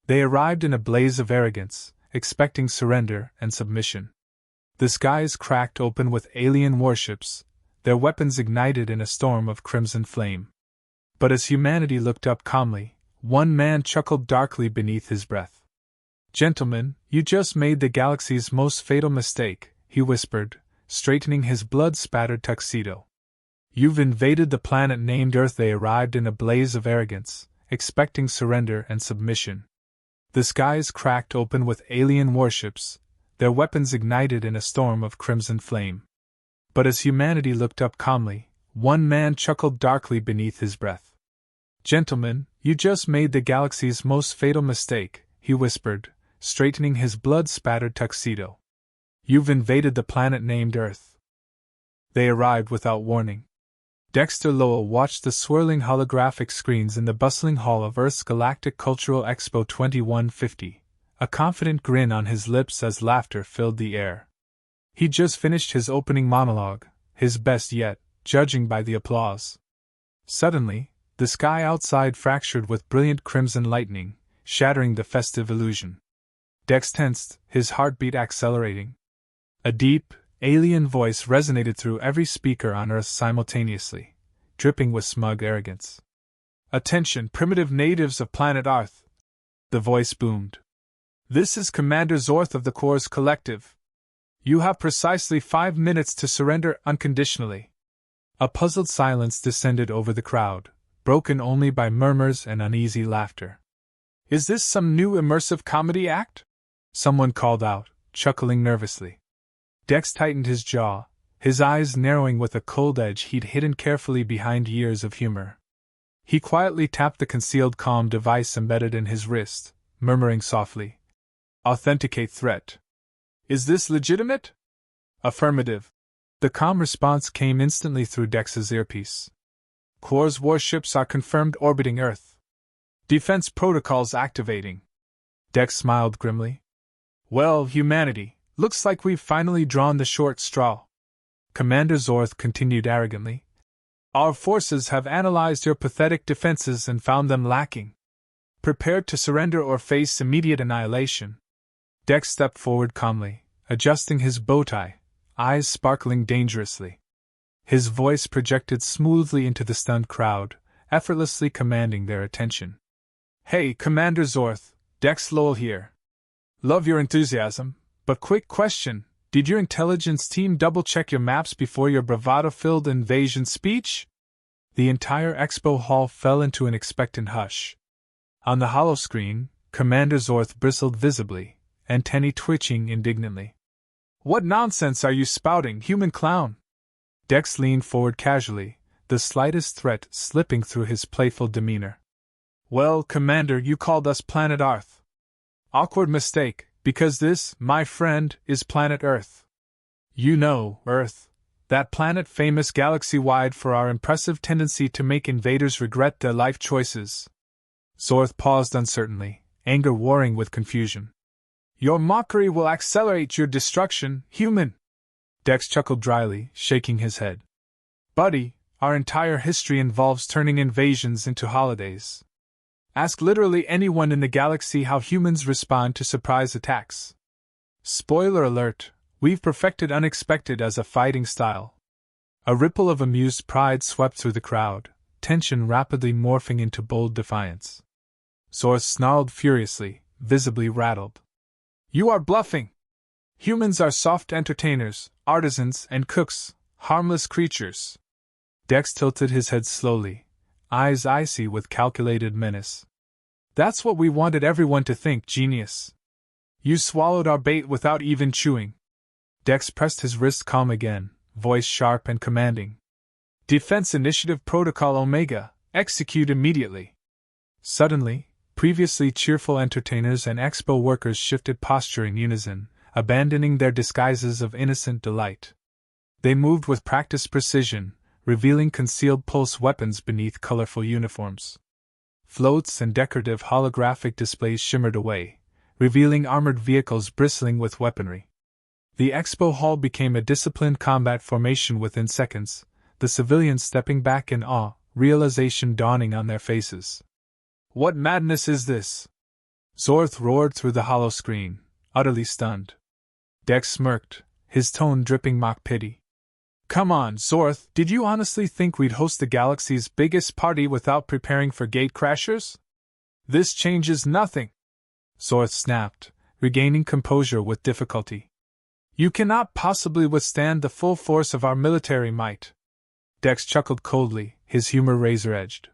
They arrived in a blaze of arrogance, expecting surrender and submission. The skies cracked open with alien warships, their weapons ignited in a storm of crimson flame. But as humanity looked up calmly, one man chuckled darkly beneath his breath. "Gentlemen, you just made the galaxy's most fatal mistake," he whispered, straightening his blood-spattered tuxedo. "You've invaded the planet named Earth." They arrived in a blaze of arrogance, expecting surrender and submission. The skies cracked open with alien warships, their weapons ignited in a storm of crimson flame. But as humanity looked up calmly, one man chuckled darkly beneath his breath. "Gentlemen, you just made the galaxy's most fatal mistake," he whispered, straightening his blood-spattered tuxedo. "You've invaded the planet named Earth." They arrived without warning. Dexter Lowell watched the swirling holographic screens in the bustling hall of Earth's Galactic Cultural Expo 2150, a confident grin on his lips as laughter filled the air. He'd just finished his opening monologue, his best yet, judging by the applause. Suddenly, the sky outside fractured with brilliant crimson lightning, shattering the festive illusion. Dex tensed, his heartbeat accelerating. A deep, alien voice resonated through every speaker on Earth simultaneously, dripping with smug arrogance. "Attention, primitive natives of planet Earth!" The voice boomed. "This is Commander Zorth of the Corps Collective. You have precisely 5 minutes to surrender unconditionally." A puzzled silence descended over the crowd, broken only by murmurs and uneasy laughter. "Is this some new immersive comedy act?" someone called out, chuckling nervously. Dex tightened his jaw, his eyes narrowing with a cold edge he'd hidden carefully behind years of humor. He quietly tapped the concealed comm device embedded in his wrist, murmuring softly, "Authenticate threat. Is this legitimate?" "Affirmative." The comm response came instantly through Dex's earpiece. "Corps warships are confirmed orbiting Earth. Defense protocols activating." Dex smiled grimly. "Well, humanity, looks like we've finally drawn the short straw." Commander Zorth continued arrogantly. "Our forces have analyzed your pathetic defenses and found them lacking. Prepared to surrender or face immediate annihilation." Dex stepped forward calmly, adjusting his bow tie, eyes sparkling dangerously. His voice projected smoothly into the stunned crowd, effortlessly commanding their attention. "Hey, Commander Zorth, Dex Lowell here. Love your enthusiasm, but quick question, did your intelligence team double-check your maps before your bravado-filled invasion speech?" The entire expo hall fell into an expectant hush. On the holoscreen, Commander Zorth bristled visibly, antennae twitching indignantly. "What nonsense are you spouting, human clown?" Dex leaned forward casually, the slightest threat slipping through his playful demeanor. "Well, Commander, you called us Planet Earth. Awkward mistake, because this, my friend, is Planet Earth. You know, Earth, that planet famous galaxy-wide for our impressive tendency to make invaders regret their life choices." Zorth paused uncertainly, anger warring with confusion. "Your mockery will accelerate your destruction, human." Dex chuckled dryly, shaking his head. "Buddy, our entire history involves turning invasions into holidays. Ask literally anyone in the galaxy how humans respond to surprise attacks. Spoiler alert, we've perfected unexpected as a fighting style." A ripple of amused pride swept through the crowd, tension rapidly morphing into bold defiance. Zorth snarled furiously, visibly rattled. "You are bluffing! Humans are soft entertainers, artisans, and cooks, harmless creatures." Dex tilted his head slowly, eyes icy with calculated menace. "That's what we wanted everyone to think, genius. You swallowed our bait without even chewing." Dex pressed his wrist calm again, voice sharp and commanding. "Defense Initiative Protocol Omega, execute immediately." Suddenly, previously cheerful entertainers and expo workers shifted posture in unison, abandoning their disguises of innocent delight. They moved with practiced precision, revealing concealed pulse weapons beneath colorful uniforms. Floats and decorative holographic displays shimmered away, revealing armored vehicles bristling with weaponry. The expo hall became a disciplined combat formation within seconds, the civilians stepping back in awe, realization dawning on their faces. "What madness is this?" Zorth roared through the hollow screen, utterly stunned. Dex smirked, his tone dripping mock pity. Come on, Zorth, did you honestly think we'd host the galaxy's biggest party without preparing for gate crashers? This changes nothing. Zorth snapped, regaining composure with difficulty. You cannot possibly withstand the full force of our military might. Dex chuckled coldly, his humor razor-edged.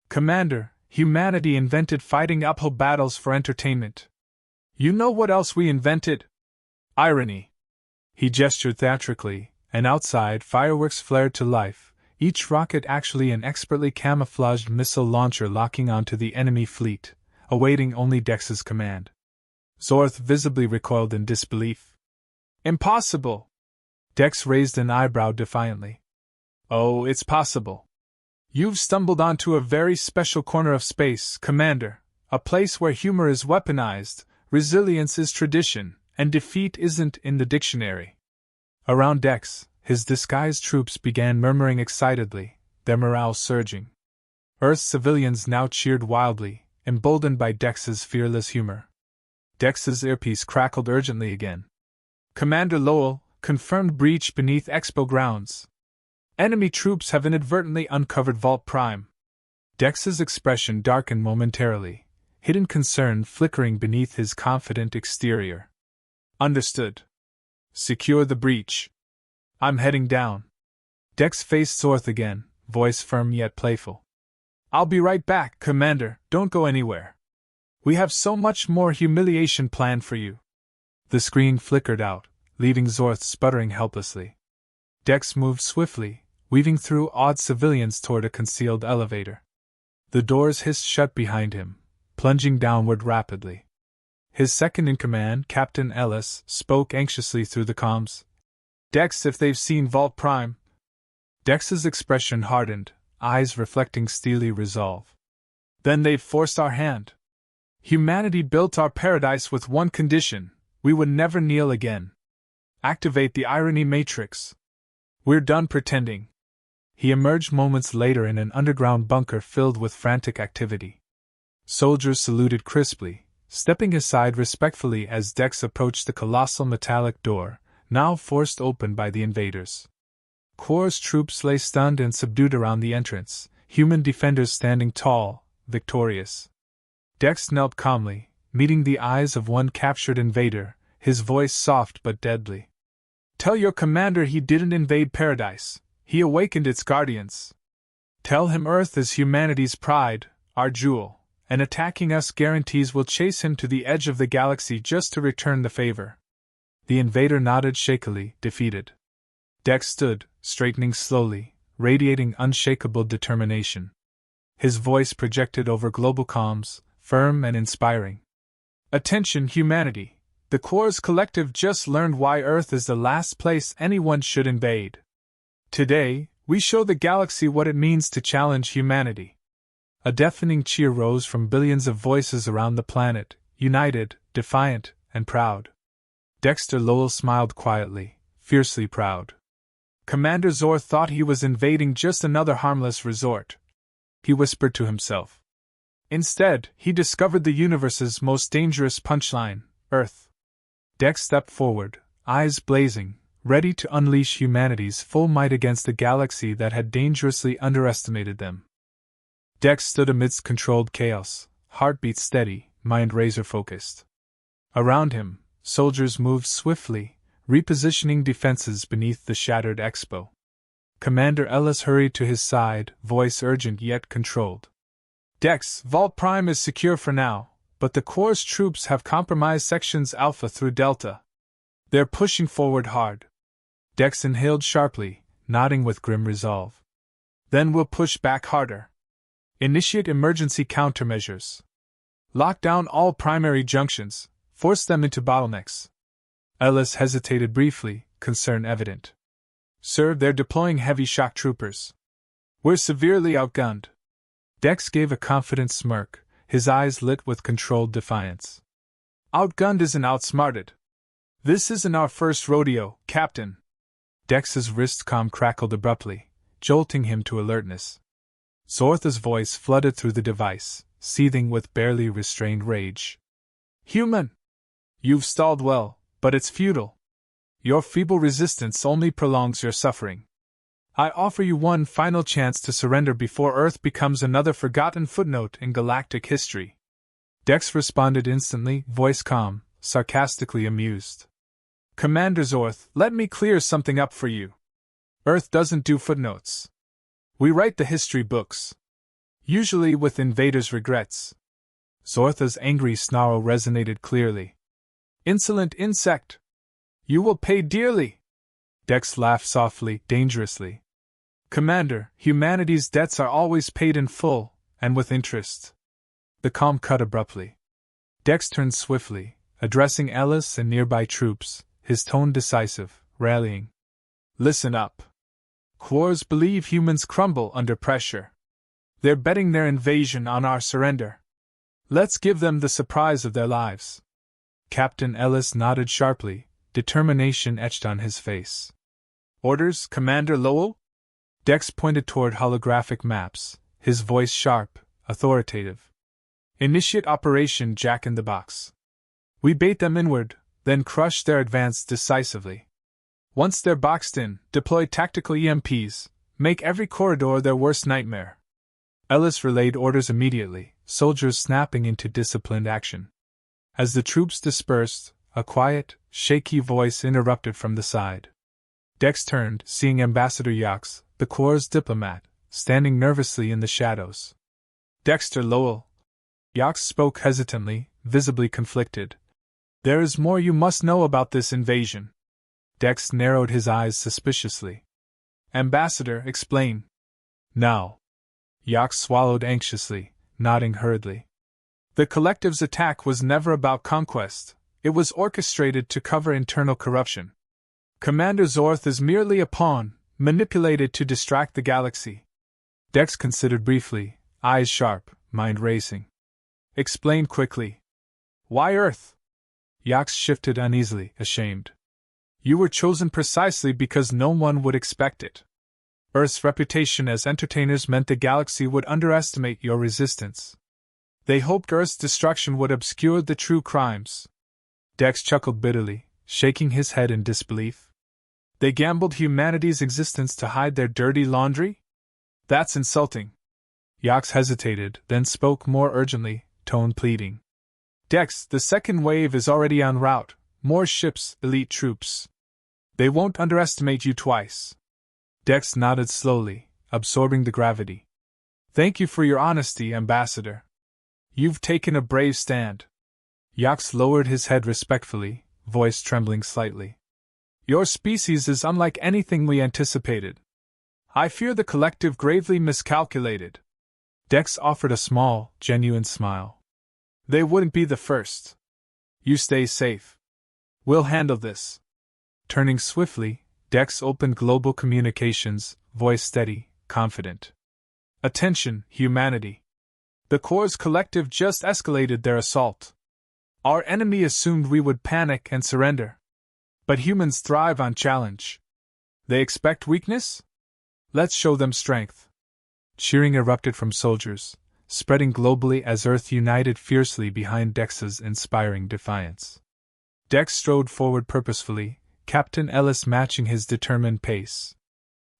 Commander, humanity invented fighting uphill battles for entertainment. You know what else we invented? Irony. He gestured theatrically, and outside fireworks flared to life, each rocket actually an expertly camouflaged missile launcher locking onto the enemy fleet, awaiting only Dex's command. Zorth visibly recoiled in disbelief. Impossible! Dex raised an eyebrow defiantly. Oh, it's possible. You've stumbled onto a very special corner of space, Commander, a place where humor is weaponized, resilience is tradition, and defeat isn't in the dictionary. Around Dex, his disguised troops began murmuring excitedly, their morale surging. Earth's civilians now cheered wildly, emboldened by Dex's fearless humor. Dex's earpiece crackled urgently again. Commander Lowell, confirmed breach beneath Expo grounds. Enemy troops have inadvertently uncovered Vault Prime. Dex's expression darkened momentarily, hidden concern flickering beneath his confident exterior. Understood. Secure the breach. I'm heading down. Dex faced Zorth again, voice firm yet playful. I'll be right back, Commander, don't go anywhere. We have so much more humiliation planned for you. The screen flickered out, leaving Zorth sputtering helplessly. Dex moved swiftly, weaving through awed civilians toward a concealed elevator. The doors hissed shut behind him, plunging downward rapidly. His second-in-command, Captain Ellis, spoke anxiously through the comms. Dex, if they've seen Vault Prime. Dex's expression hardened, eyes reflecting steely resolve. Then they've forced our hand. Humanity built our paradise with one condition: we would never kneel again. Activate the irony matrix. We're done pretending. He emerged moments later in an underground bunker filled with frantic activity. Soldiers saluted crisply, stepping aside respectfully as Dex approached the colossal metallic door, now forced open by the invaders. Corps' troops lay stunned and subdued around the entrance, human defenders standing tall, victorious. Dex knelt calmly, meeting the eyes of one captured invader, his voice soft but deadly. Tell your commander he didn't invade paradise, he awakened its guardians. Tell him Earth is humanity's pride, our jewel, and attacking us guarantees we'll chase him to the edge of the galaxy just to return the favor. The invader nodded shakily, defeated. Dex stood, straightening slowly, radiating unshakable determination. His voice projected over global comms, firm and inspiring. Attention, humanity! The Corps' collective just learned why Earth is the last place anyone should invade. Today, we show the galaxy what it means to challenge humanity. A deafening cheer rose from billions of voices around the planet, united, defiant, and proud. Dexter Lowell smiled quietly, fiercely proud. Commander Zorth thought he was invading just another harmless resort. He whispered to himself. Instead, he discovered the universe's most dangerous punchline, Earth. Dex stepped forward, eyes blazing, ready to unleash humanity's full might against the galaxy that had dangerously underestimated them. Dex stood amidst controlled chaos, heartbeat steady, mind razor-focused. Around him, soldiers moved swiftly, repositioning defenses beneath the shattered expo. Commander Ellis hurried to his side, voice urgent yet controlled. Dex, Vault Prime is secure for now, but the Corps' troops have compromised sections Alpha through Delta. They're pushing forward hard. Dex inhaled sharply, nodding with grim resolve. Then we'll push back harder. Initiate emergency countermeasures. Lock down all primary junctions, force them into bottlenecks. Ellis hesitated briefly, concern evident. Sir, they're deploying heavy shock troopers. We're severely outgunned. Dex gave a confident smirk, his eyes lit with controlled defiance. Outgunned isn't outsmarted. This isn't our first rodeo, Captain. Dex's wrist comm crackled abruptly, jolting him to alertness. Zorth's voice flooded through the device, seething with barely restrained rage. Human! You've stalled well, but it's futile. Your feeble resistance only prolongs your suffering. I offer you one final chance to surrender before Earth becomes another forgotten footnote in galactic history. Dex responded instantly, voice calm, sarcastically amused. Commander Zorth, let me clear something up for you. Earth doesn't do footnotes. We write the history books. Usually with invaders' regrets. Zortha's angry snarl resonated clearly. Insolent insect! You will pay dearly! Dex laughed softly, dangerously. Commander, humanity's debts are always paid in full, and with interest. The calm cut abruptly. Dex turned swiftly, addressing Ellis and nearby troops, his tone decisive, rallying. Listen up. Quors believe humans crumble under pressure. They're betting their invasion on our surrender. Let's give them the surprise of their lives. Captain Ellis nodded sharply, determination etched on his face. Orders, Commander Lowell? Dex pointed toward holographic maps, his voice sharp, authoritative. Initiate Operation Jack-in-the-Box. We bait them inward, then crush their advance decisively. Once they're boxed in, deploy tactical EMPs, make every corridor their worst nightmare. Ellis relayed orders immediately, soldiers snapping into disciplined action. As the troops dispersed, a quiet, shaky voice interrupted from the side. Dex turned, seeing Ambassador Yax, the Corps' diplomat, standing nervously in the shadows. Dexter Lowell. Yax spoke hesitantly, visibly conflicted. There is more you must know about this invasion. Dex narrowed his eyes suspiciously. Ambassador, explain. Now. Yax swallowed anxiously, nodding hurriedly. The Collective's attack was never about conquest, it was orchestrated to cover internal corruption. Commander Zorth is merely a pawn, manipulated to distract the galaxy. Dex considered briefly, eyes sharp, mind racing. Explain quickly. Why Earth? Yax shifted uneasily, ashamed. You were chosen precisely because no one would expect it. Earth's reputation as entertainers meant the galaxy would underestimate your resistance. They hoped Earth's destruction would obscure the true crimes. Dex chuckled bitterly, shaking his head in disbelief. They gambled humanity's existence to hide their dirty laundry? That's insulting. Yax hesitated, then spoke more urgently, tone pleading. Dex, the second wave is already en route, more ships, elite troops. They won't underestimate you twice. Dex nodded slowly, absorbing the gravity. Thank you for your honesty, Ambassador. You've taken a brave stand. Yax lowered his head respectfully, voice trembling slightly. Your species is unlike anything we anticipated. I fear the Collective gravely miscalculated. Dex offered a small, genuine smile. They wouldn't be the first. You stay safe. We'll handle this. Turning swiftly, Dex opened global communications, voice steady, confident. Attention, humanity. The Corps' Collective just escalated their assault. Our enemy assumed we would panic and surrender. But humans thrive on challenge. They expect weakness? Let's show them strength. Cheering erupted from soldiers, spreading globally as Earth united fiercely behind Dex's inspiring defiance. Dex strode forward purposefully, Captain Ellis matching his determined pace.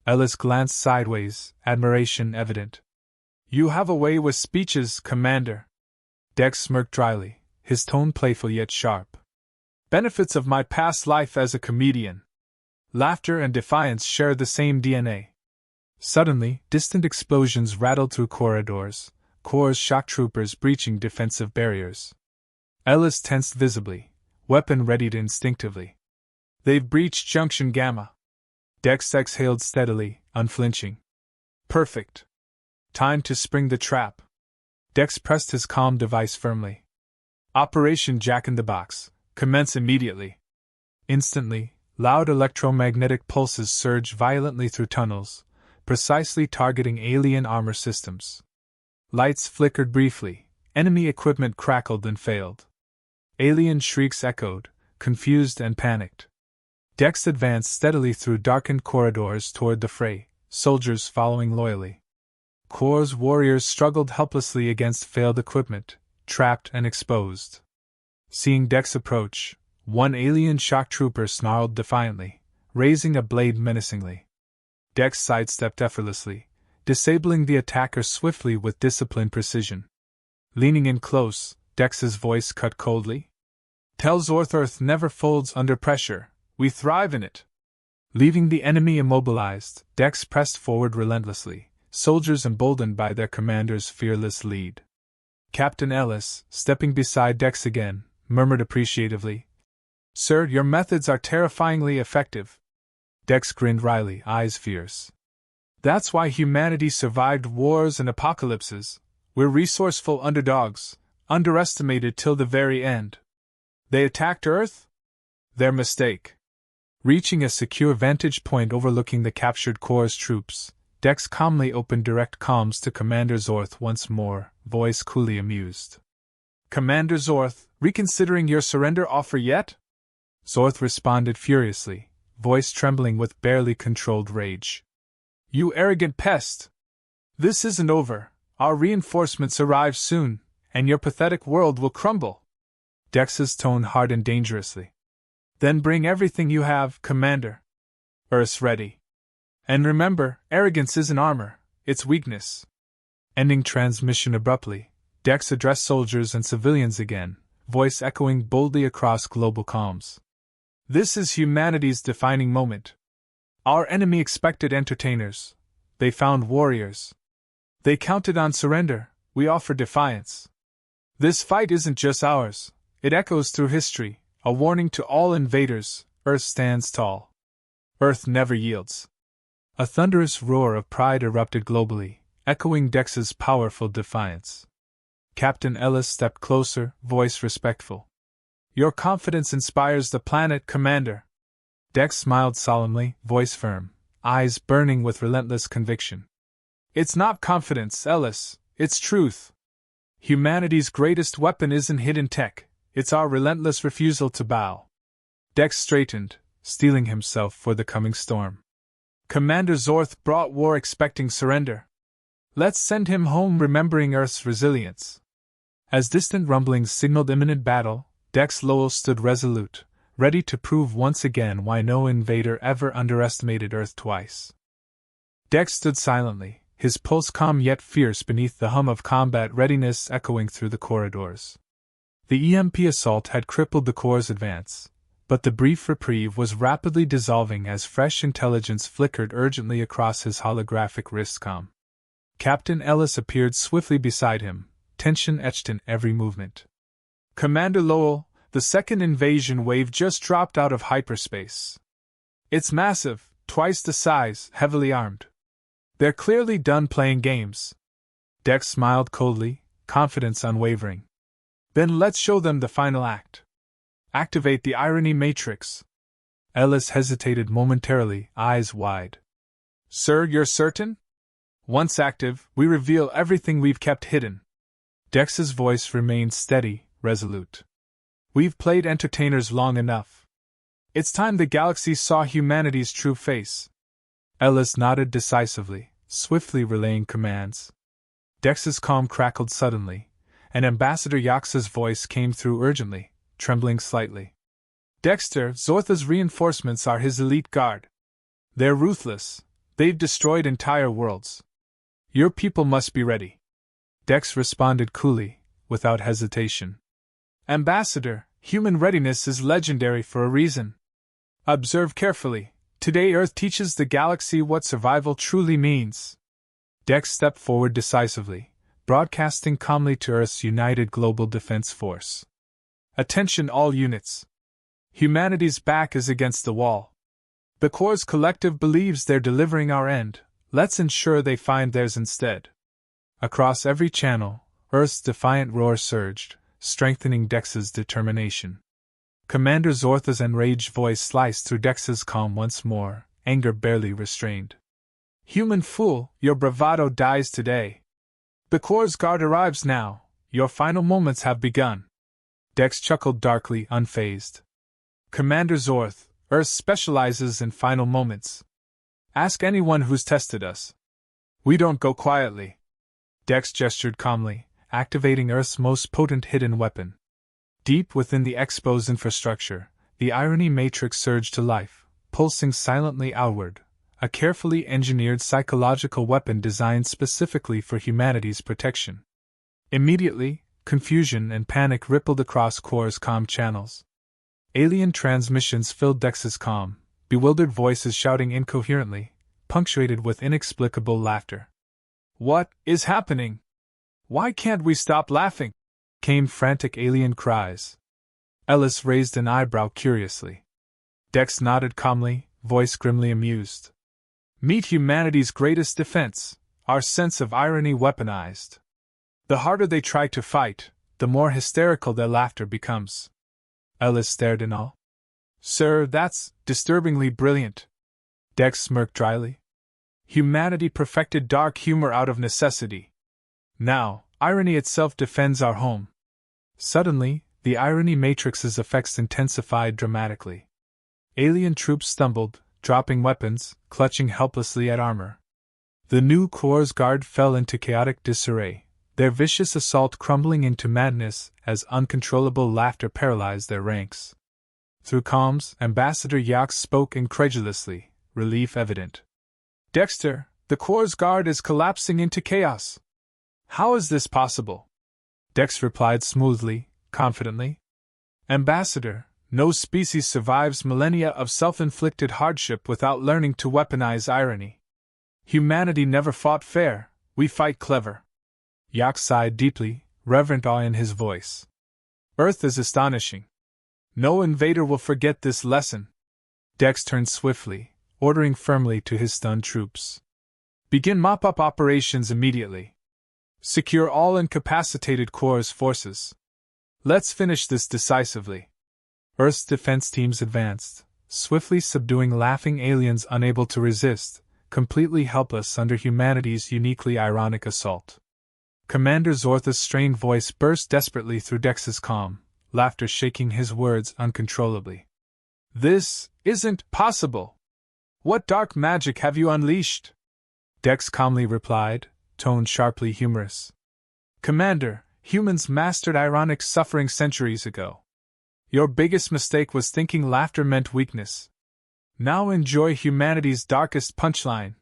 Ellis glanced sideways, admiration evident. You have a way with speeches, Commander. Dex smirked dryly, his tone playful yet sharp. Benefits of my past life as a comedian. Laughter and defiance share the same DNA. Suddenly, distant explosions rattled through corridors, Corps' shock troopers breaching defensive barriers. Ellis tensed visibly, weapon readied instinctively. They've breached Junction Gamma. Dex exhaled steadily, unflinching. Perfect. Time to spring the trap. Dex pressed his comm device firmly. Operation Jack-in-the-Box. Commence immediately. Instantly, loud electromagnetic pulses surged violently through tunnels, precisely targeting alien armor systems. Lights flickered briefly, enemy equipment crackled and failed. Alien shrieks echoed, confused and panicked. Dex advanced steadily through darkened corridors toward the fray, soldiers following loyally. Corps' warriors struggled helplessly against failed equipment, trapped and exposed. Seeing Dex approach, one alien shock trooper snarled defiantly, raising a blade menacingly. Dex sidestepped effortlessly, disabling the attacker swiftly with disciplined precision. Leaning in close, Dex's voice cut coldly. "Tell Zorth Earth never folds under pressure, we thrive in it." Leaving the enemy immobilized, Dex pressed forward relentlessly, soldiers emboldened by their commander's fearless lead. Captain Ellis, stepping beside Dex again, murmured appreciatively, "Sir, your methods are terrifyingly effective." Dex grinned wryly, eyes fierce. "That's why humanity survived wars and apocalypses. We're resourceful underdogs, underestimated till the very end. They attacked Earth? Their mistake." Reaching a secure vantage point overlooking the captured Corps' troops, Dex calmly opened direct comms to Commander Zorth once more, voice coolly amused. "Commander Zorth, reconsidering your surrender offer yet?" Zorth responded furiously, voice trembling with barely controlled rage. "You arrogant pest! This isn't over. Our reinforcements arrive soon, and your pathetic world will crumble." Dex's tone hardened dangerously. "Then bring everything you have, Commander. Earth's ready. And remember, arrogance isn't armor, it's weakness." Ending transmission abruptly, Dex addressed soldiers and civilians again, voice echoing boldly across global comms. "This is humanity's defining moment. Our enemy expected entertainers. They found warriors. They counted on surrender. We offer defiance. This fight isn't just ours, it echoes through history, a warning to all invaders. Earth stands tall. Earth never yields." A thunderous roar of pride erupted globally, echoing Dex's powerful defiance. Captain Ellis stepped closer, voice respectful. "Your confidence inspires the planet, Commander." Dex smiled solemnly, voice firm, eyes burning with relentless conviction. "It's not confidence, Ellis, it's truth. Humanity's greatest weapon isn't hidden tech, it's our relentless refusal to bow." Dex straightened, steeling himself for the coming storm. "Commander Zorth brought war expecting surrender. Let's send him home remembering Earth's resilience." As distant rumblings signaled imminent battle, Dex Lowell stood resolute, ready to prove once again why no invader ever underestimated Earth twice. Dex stood silently, his pulse calm yet fierce beneath the hum of combat readiness echoing through the corridors. The EMP assault had crippled the Corps' advance, but the brief reprieve was rapidly dissolving as fresh intelligence flickered urgently across his holographic wristcom. Captain Ellis appeared swiftly beside him, tension etched in every movement. "Commander Lowell, the second invasion wave just dropped out of hyperspace. It's massive, twice the size, heavily armed. They're clearly done playing games." Dex smiled coldly, confidence unwavering. "Then let's show them the final act. Activate the irony matrix." Ellis hesitated momentarily, eyes wide. "Sir, you're certain? Once active, we reveal everything we've kept hidden." Dex's voice remained steady, resolute. "We've played entertainers long enough. It's time the galaxy saw humanity's true face." Ellis nodded decisively, swiftly relaying commands. Dex's calm crackled suddenly, and Ambassador Yaxa's voice came through urgently, trembling slightly. "Dexter, Zortha's reinforcements are his elite guard. They're ruthless. They've destroyed entire worlds. Your people must be ready." Dex responded coolly, without hesitation. "Ambassador, human readiness is legendary for a reason. Observe carefully. Today Earth teaches the galaxy what survival truly means." Dex stepped forward decisively, broadcasting calmly to Earth's united global defense force. "Attention all units. Humanity's back is against the wall. The Corps' collective believes they're delivering our end, let's ensure they find theirs instead." Across every channel, Earth's defiant roar surged, strengthening Dex's determination. Commander Zortha's enraged voice sliced through Dex's calm once more, anger barely restrained. "Human fool, your bravado dies today. The Corps' guard arrives now, your final moments have begun." Dex chuckled darkly, unfazed. "Commander Zorth, Earth specializes in final moments. Ask anyone who's tested us. We don't go quietly." Dex gestured calmly, activating Earth's most potent hidden weapon. Deep within the Expo's infrastructure, the irony matrix surged to life, pulsing silently outward, a carefully engineered psychological weapon designed specifically for humanity's protection. Immediately, confusion and panic rippled across Core's comm channels. Alien transmissions filled Dex's comm, bewildered voices shouting incoherently, punctuated with inexplicable laughter. "What is happening? Why can't we stop laughing?" came frantic alien cries. Ellis raised an eyebrow curiously. Dex nodded calmly, voice grimly amused. "Meet humanity's greatest defense, our sense of irony weaponized. The harder they try to fight, the more hysterical their laughter becomes." Ellis stared in awe. "Sir, that's disturbingly brilliant." Dex smirked dryly. "Humanity perfected dark humor out of necessity. Now, irony itself defends our home." Suddenly, the irony matrix's effects intensified dramatically. Alien troops stumbled, dropping weapons, clutching helplessly at armor. The new Corps Guard fell into chaotic disarray, their vicious assault crumbling into madness as uncontrollable laughter paralyzed their ranks. Through comms, Ambassador Yax spoke incredulously, relief evident. "Dexter, the Corps Guard is collapsing into chaos. How is this possible?" Dex replied smoothly, confidently. "Ambassador, no species survives millennia of self-inflicted hardship without learning to weaponize irony. Humanity never fought fair, we fight clever." Yax sighed deeply, reverent awe in his voice. "Earth is astonishing. No invader will forget this lesson." Dex turned swiftly, ordering firmly to his stunned troops. "Begin mop-up operations immediately. Secure all incapacitated Corps forces. Let's finish this decisively." Earth's defense teams advanced, swiftly subduing laughing aliens unable to resist, completely helpless under humanity's uniquely ironic assault. Commander Zortha's strained voice burst desperately through Dex's calm, laughter shaking his words uncontrollably. "This isn't possible! What dark magic have you unleashed?" Dex calmly replied, tone sharply humorous. "Commander, humans mastered ironic suffering centuries ago. Your biggest mistake was thinking laughter meant weakness. Now enjoy humanity's darkest punchline."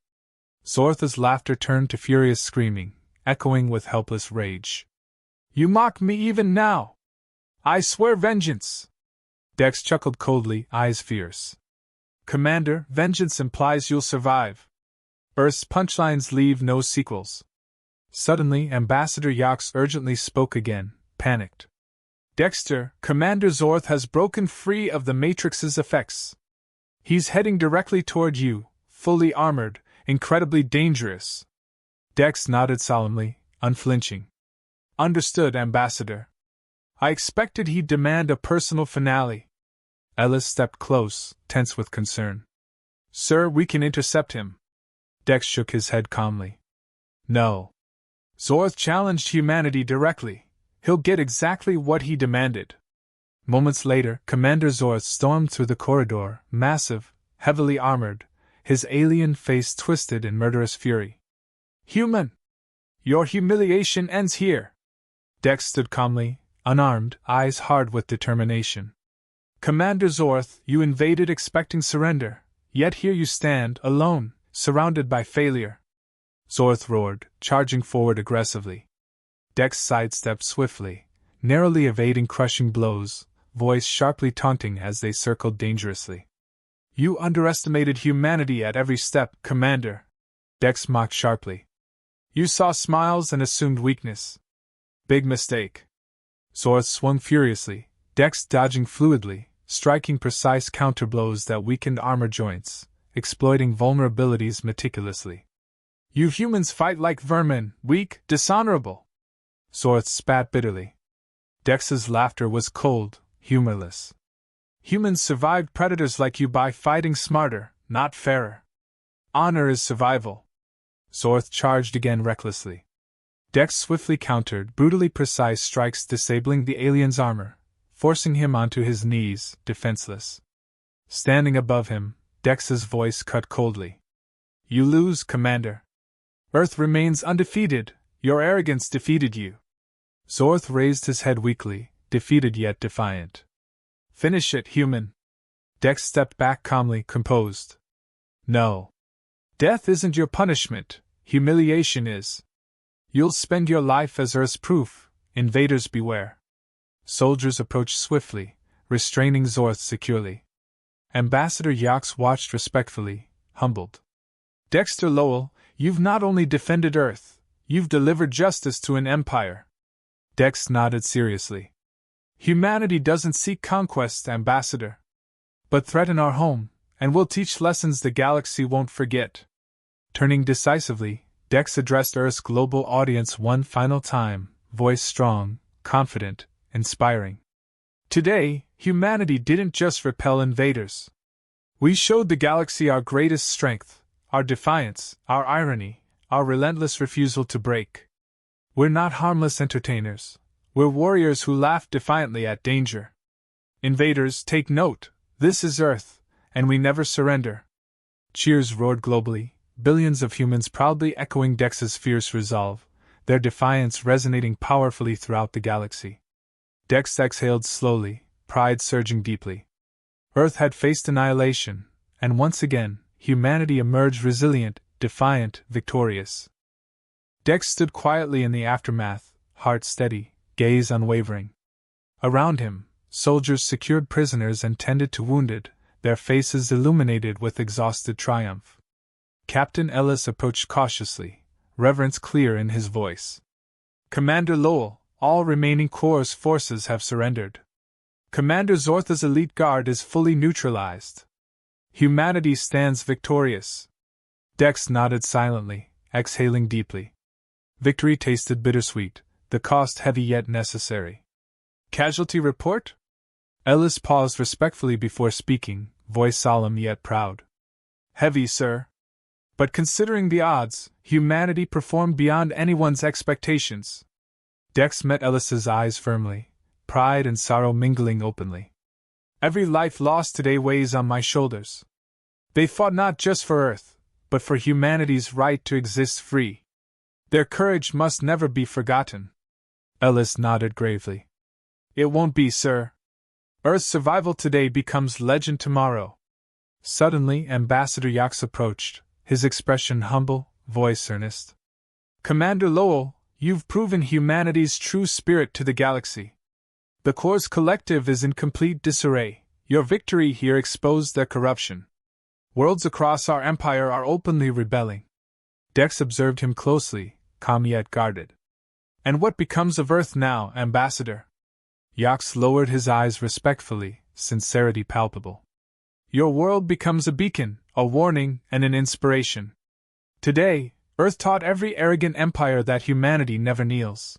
Zortha's laughter turned to furious screaming, echoing with helpless rage. "You mock me even now! I swear vengeance!" Dex chuckled coldly, eyes fierce. "Commander, vengeance implies you'll survive. Earth's punchlines leave no sequels." Suddenly, Ambassador Yax urgently spoke again, panicked. "Dexter, Commander Zorth has broken free of the Matrix's effects. He's heading directly toward you, fully armored, incredibly dangerous." Dex nodded solemnly, unflinching. "Understood, Ambassador. I expected he'd demand a personal finale." Ellis stepped close, tense with concern. "Sir, we can intercept him." Dex shook his head calmly. "No. Zorth challenged humanity directly. He'll get exactly what he demanded." Moments later, Commander Zorth stormed through the corridor, massive, heavily armored, his alien face twisted in murderous fury. "Human! Your humiliation ends here." Dex stood calmly, unarmed, eyes hard with determination. "Commander Zorth, you invaded expecting surrender, yet here you stand, alone, surrounded by failure." Zorth roared, charging forward aggressively. Dex sidestepped swiftly, narrowly evading crushing blows, voice sharply taunting as they circled dangerously. "You underestimated humanity at every step, Commander," Dex mocked sharply. "You saw smiles and assumed weakness. Big mistake." Zorth swung furiously, Dex dodging fluidly, striking precise counterblows that weakened armor joints, exploiting vulnerabilities meticulously. "You humans fight like vermin, weak, dishonorable." Zorth spat bitterly. Dex's laughter was cold, humorless. "Humans survived predators like you by fighting smarter, not fairer. Honor is survival." Zorth charged again recklessly. Dex swiftly countered, brutally precise strikes disabling the alien's armor, forcing him onto his knees, defenseless. Standing above him, Dex's voice cut coldly. "You lose, Commander. Earth remains undefeated, your arrogance defeated you." Zorth raised his head weakly, defeated yet defiant. Finish it, human. Dex stepped back calmly, composed. No. Death isn't your punishment, humiliation is. You'll spend your life as Earth's proof, invaders beware. Soldiers approached swiftly, restraining Zorth securely. Ambassador Yax watched respectfully, humbled. Dexter Lowell, you've not only defended Earth, you've delivered justice to an empire. Dex nodded seriously. Humanity doesn't seek conquest, Ambassador, but threaten our home, and we'll teach lessons the galaxy won't forget. Turning decisively, Dex addressed Earth's global audience one final time, voice strong, confident, inspiring. Today, humanity didn't just repel invaders. We showed the galaxy our greatest strength, our defiance, our irony, our relentless refusal to break. We're not harmless entertainers. We're warriors who laugh defiantly at danger. Invaders, take note, this is Earth, and we never surrender. Cheers roared globally, billions of humans proudly echoing Dex's fierce resolve, their defiance resonating powerfully throughout the galaxy. Dex exhaled slowly, pride surging deeply. Earth had faced annihilation, and once again, humanity emerged resilient, defiant, victorious. Dex stood quietly in the aftermath, heart steady, gaze unwavering. Around him, soldiers secured prisoners and tended to wounded, their faces illuminated with exhausted triumph. Captain Ellis approached cautiously, reverence clear in his voice. Commander Lowell, all remaining Corps forces have surrendered. Commander Zortha's elite guard is fully neutralized. Humanity stands victorious. Dex nodded silently, exhaling deeply. Victory tasted bittersweet, the cost heavy yet necessary. Casualty report? Ellis paused respectfully before speaking, voice solemn yet proud. Heavy, sir. But considering the odds, humanity performed beyond anyone's expectations. Dex met Ellis's eyes firmly, pride and sorrow mingling openly. Every life lost today weighs on my shoulders. They fought not just for Earth, but for humanity's right to exist free. Their courage must never be forgotten. Ellis nodded gravely. It won't be, sir. Earth's survival today becomes legend tomorrow. Suddenly, Ambassador Yax approached, his expression humble, voice earnest. Commander Lowell, you've proven humanity's true spirit to the galaxy. The Corps' collective is in complete disarray. Your victory here exposed their corruption. Worlds across our empire are openly rebelling. Dex observed him closely, calm yet guarded. And what becomes of Earth now, Ambassador? Yax lowered his eyes respectfully, sincerity palpable. Your world becomes a beacon, a warning, and an inspiration. Today, Earth taught every arrogant empire that humanity never kneels.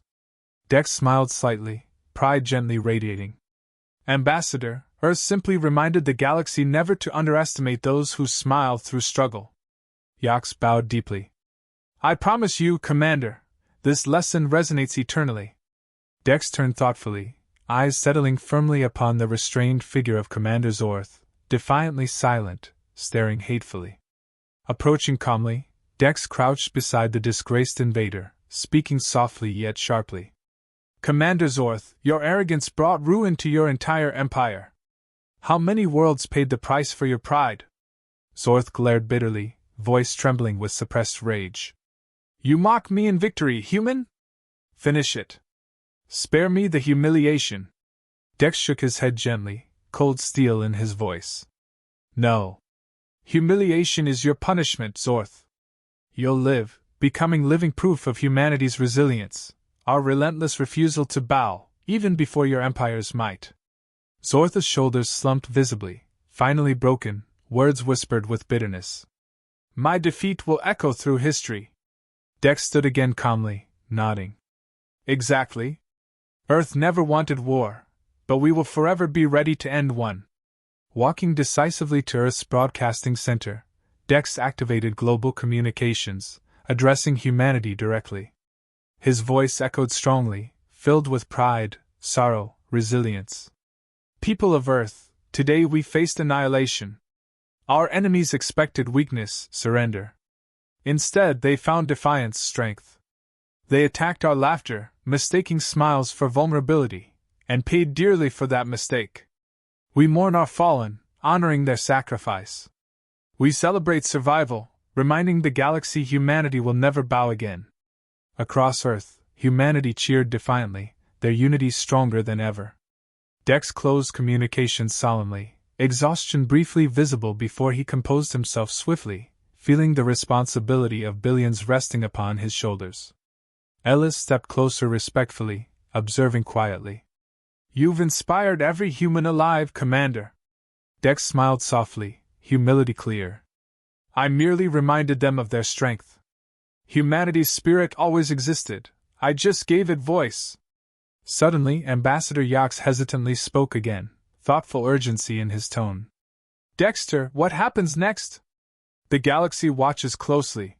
Dex smiled slightly, pride gently radiating. Ambassador, Earth simply reminded the galaxy never to underestimate those who smile through struggle. Yax bowed deeply. I promise you, Commander, this lesson resonates eternally. Dex turned thoughtfully, eyes settling firmly upon the restrained figure of Commander Zorth, defiantly silent, staring hatefully. Approaching calmly, Dex crouched beside the disgraced invader, speaking softly yet sharply. Commander Zorth, your arrogance brought ruin to your entire empire. How many worlds paid the price for your pride? Zorth glared bitterly, voice trembling with suppressed rage. You mock me in victory, human? Finish it. Spare me the humiliation. Dex shook his head gently, cold steel in his voice. No. Humiliation is your punishment, Zorth. You'll live, becoming living proof of humanity's resilience, our relentless refusal to bow, even before your empire's might. Zortha's shoulders slumped visibly, finally broken, words whispered with bitterness. My defeat will echo through history. Dex stood again calmly, nodding. Exactly. Earth never wanted war, but we will forever be ready to end one. Walking decisively to Earth's broadcasting center, Dex activated global communications, addressing humanity directly. His voice echoed strongly, filled with pride, sorrow, resilience. People of Earth, today we faced annihilation. Our enemies expected weakness, surrender. Instead, they found defiance, strength. They attacked our laughter, mistaking smiles for vulnerability, and paid dearly for that mistake. We mourn our fallen, honoring their sacrifice. We celebrate survival, reminding the galaxy humanity will never bow again. Across Earth, humanity cheered defiantly, their unity stronger than ever. Dex closed communications solemnly, exhaustion briefly visible before he composed himself swiftly, feeling the responsibility of billions resting upon his shoulders. Ellis stepped closer respectfully, observing quietly. "You've inspired every human alive, Commander." Dex smiled softly, humility clear. "I merely reminded them of their strength. Humanity's spirit always existed, I just gave it voice." Suddenly, Ambassador Yax hesitantly spoke again, thoughtful urgency in his tone. "Dexter, what happens next? The galaxy watches closely."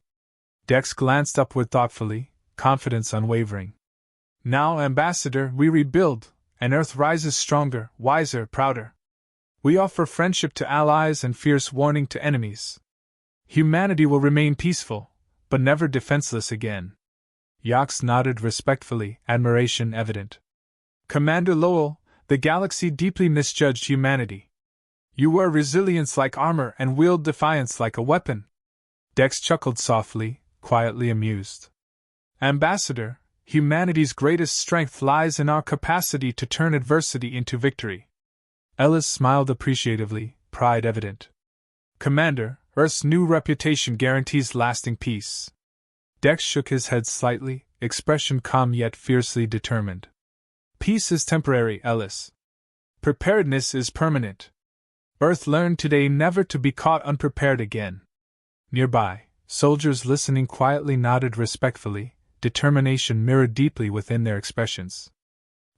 Dex glanced upward thoughtfully, confidence unwavering. "Now, Ambassador, we rebuild, and Earth rises stronger, wiser, prouder. We offer friendship to allies and fierce warning to enemies. Humanity will remain peaceful, but never defenseless again." Yax nodded respectfully, admiration evident. "Commander Lowell, the galaxy deeply misjudged humanity. You wear resilience like armor and wield defiance like a weapon." Dex chuckled softly, quietly amused. "Ambassador, humanity's greatest strength lies in our capacity to turn adversity into victory." Ellis smiled appreciatively, pride evident. "Commander, Earth's new reputation guarantees lasting peace." Dex shook his head slightly, expression calm yet fiercely determined. "Peace is temporary, Ellis. Preparedness is permanent. Earth learned today never to be caught unprepared again." Nearby, soldiers listening quietly nodded respectfully, determination mirrored deeply within their expressions.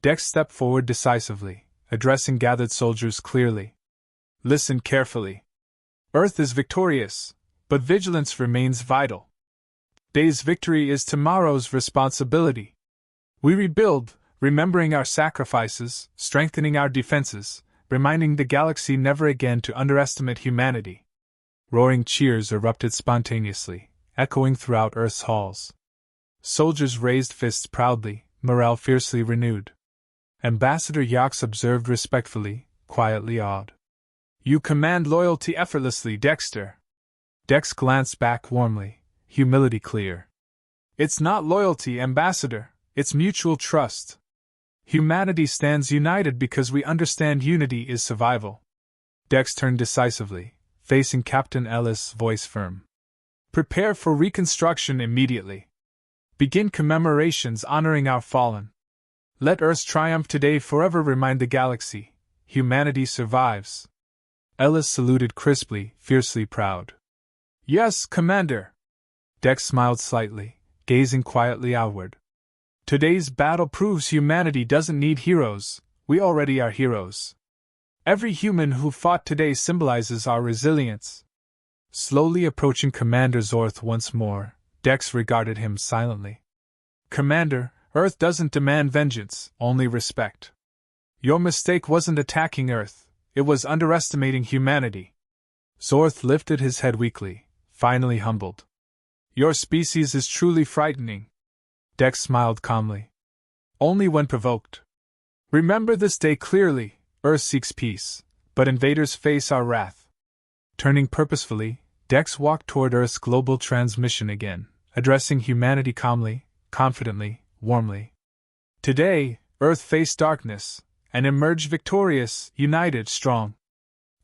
Dex stepped forward decisively, addressing gathered soldiers clearly. "Listen carefully. Earth is victorious, but vigilance remains vital. Today's victory is tomorrow's responsibility. We rebuild, remembering our sacrifices, strengthening our defenses, reminding the galaxy never again to underestimate humanity." Roaring cheers erupted spontaneously, echoing throughout Earth's halls. Soldiers raised fists proudly, morale fiercely renewed. Ambassador Yax observed respectfully, quietly awed. "You command loyalty effortlessly, Dexter." Dex glanced back warmly, humility clear. "It's not loyalty, Ambassador, it's mutual trust. Humanity stands united because we understand unity is survival." Dex turned decisively, facing Captain Ellis, voice firm. "Prepare for reconstruction immediately. Begin commemorations honoring our fallen. Let Earth's triumph today forever remind the galaxy, humanity survives." Ellis saluted crisply, fiercely proud. "Yes, Commander." Dex smiled slightly, gazing quietly outward. "Today's battle proves humanity doesn't need heroes, we already are heroes. Every human who fought today symbolizes our resilience." Slowly approaching Commander Zorth once more, Dex regarded him silently. "Commander, Earth doesn't demand vengeance, only respect. Your mistake wasn't attacking Earth, it was underestimating humanity." Zorth lifted his head weakly, finally humbled. "Your species is truly frightening." Dex smiled calmly. "Only when provoked. Remember this day clearly, Earth seeks peace, but invaders face our wrath." Turning purposefully, Dex walked toward Earth's global transmission again, addressing humanity calmly, confidently, warmly. "Today, Earth faced darkness, and emerged victorious, united, strong.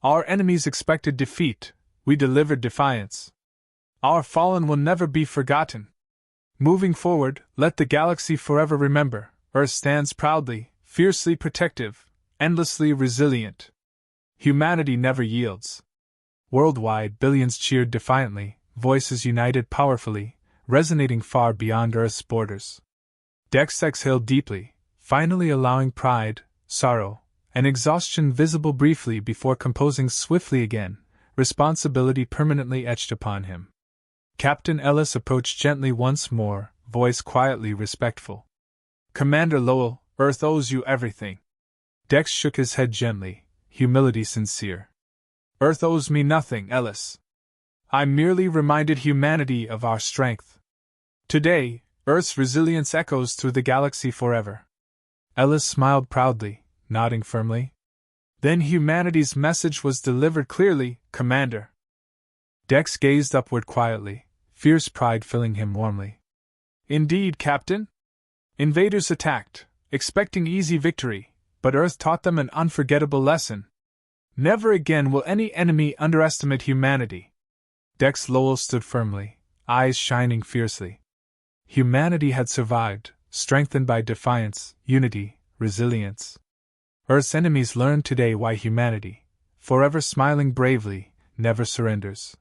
Our enemies expected defeat, we delivered defiance. Our fallen will never be forgotten. Moving forward, let the galaxy forever remember, Earth stands proudly, fiercely protective, endlessly resilient. Humanity never yields." Worldwide, billions cheered defiantly, voices united powerfully, resonating far beyond Earth's borders. Dex exhaled deeply, finally allowing pride, sorrow, and exhaustion visible briefly before composing swiftly again, responsibility permanently etched upon him. Captain Ellis approached gently once more, voice quietly respectful. "Commander Lowell, Earth owes you everything." Dex shook his head gently, humility sincere. "Earth owes me nothing, Ellis. I merely reminded humanity of our strength. Today, Earth's resilience echoes through the galaxy forever." Ellis smiled proudly, nodding firmly. Then humanity's message was delivered clearly, Commander. Dex gazed upward quietly, fierce pride filling him warmly. Indeed, Captain. Invaders attacked, expecting easy victory, but Earth taught them an unforgettable lesson. Never again will any enemy underestimate humanity. Dex Lowell stood firmly, eyes shining fiercely. Humanity had survived, strengthened by defiance, unity, resilience. Earth's enemies learned today why humanity, forever smiling bravely, never surrenders.